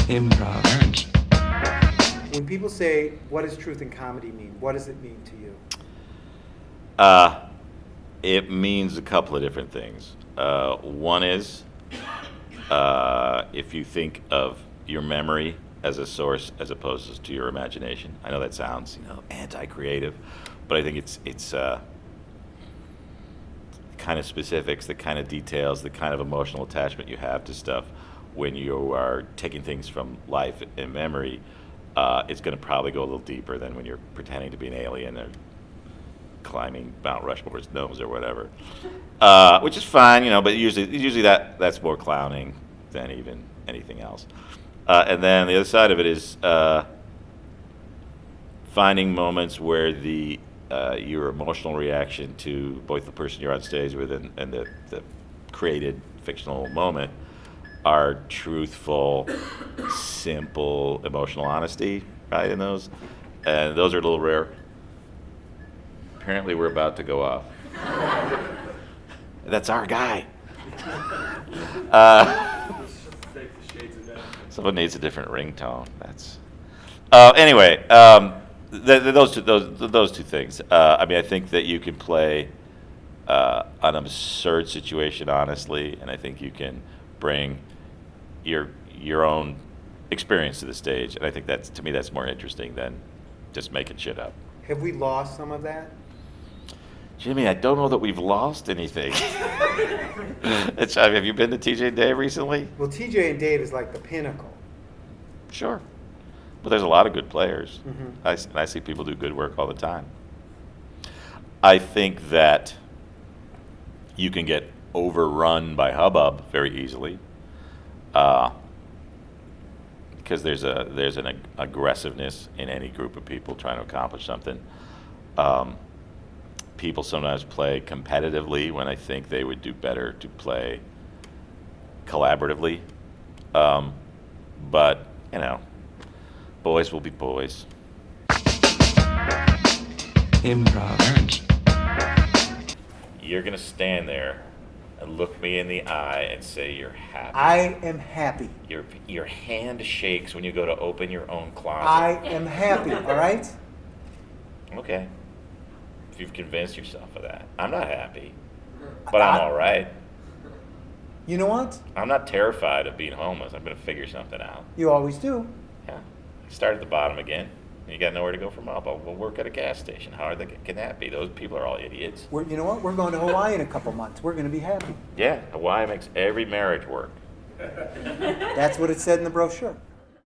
Improv. When people say, what does truth in comedy mean? What does it mean to you? It means a couple of different things. One is if you think of your memory as a source as opposed to your imagination. I know that sounds, anti-creative, but I think it's kind of specifics, the kind of details, the kind of emotional attachment you have to stuff when you are taking things from life and memory. It's going to probably go a little deeper than when you're pretending to be an alien or climbing Mount Rushmore's nose or whatever, which is fine, but usually that's more clowning than even anything else. And then the other side of it is finding moments where your emotional reaction to both the person you're on stage with and the created fictional moment are truthful, simple, emotional honesty, right? In those, and those are a little rare. Apparently, we're about to go off. That's our guy. Someone needs a different ringtone. That's anyway. Those two things. I think that you can play an absurd situation honestly, and I think you can bring your own experience to the stage, and I think to me that's more interesting than just making shit up. Have we lost some of that? Jimmy, I don't know that we've lost anything. Have you been to TJ and Dave recently? Well, TJ and Dave is like the pinnacle. Sure. But there's a lot of good players. Mm-hmm. I see people do good work all the time. I think that you can get overrun by hubbub very easily because there's an aggressiveness in any group of people trying to accomplish something. People sometimes play competitively when I think they would do better to play collaboratively. But, boys will be boys. Improv. You're going to stand there and look me in the eye and say you're happy. I am happy. Your hand shakes when you go to open your own closet. I am happy, all right? Okay. If you've convinced yourself of that. I'm not happy, but I'm all right. You know what? I'm not terrified of being homeless. I'm going to figure something out. You always do. Yeah. I start at the bottom again. You got nowhere to go from up. I'll work at a gas station. How hard can that be? Those people are all idiots. You know what? We're going to Hawaii in a couple months. We're going to be happy. Yeah, Hawaii makes every marriage work. That's what it said in the brochure.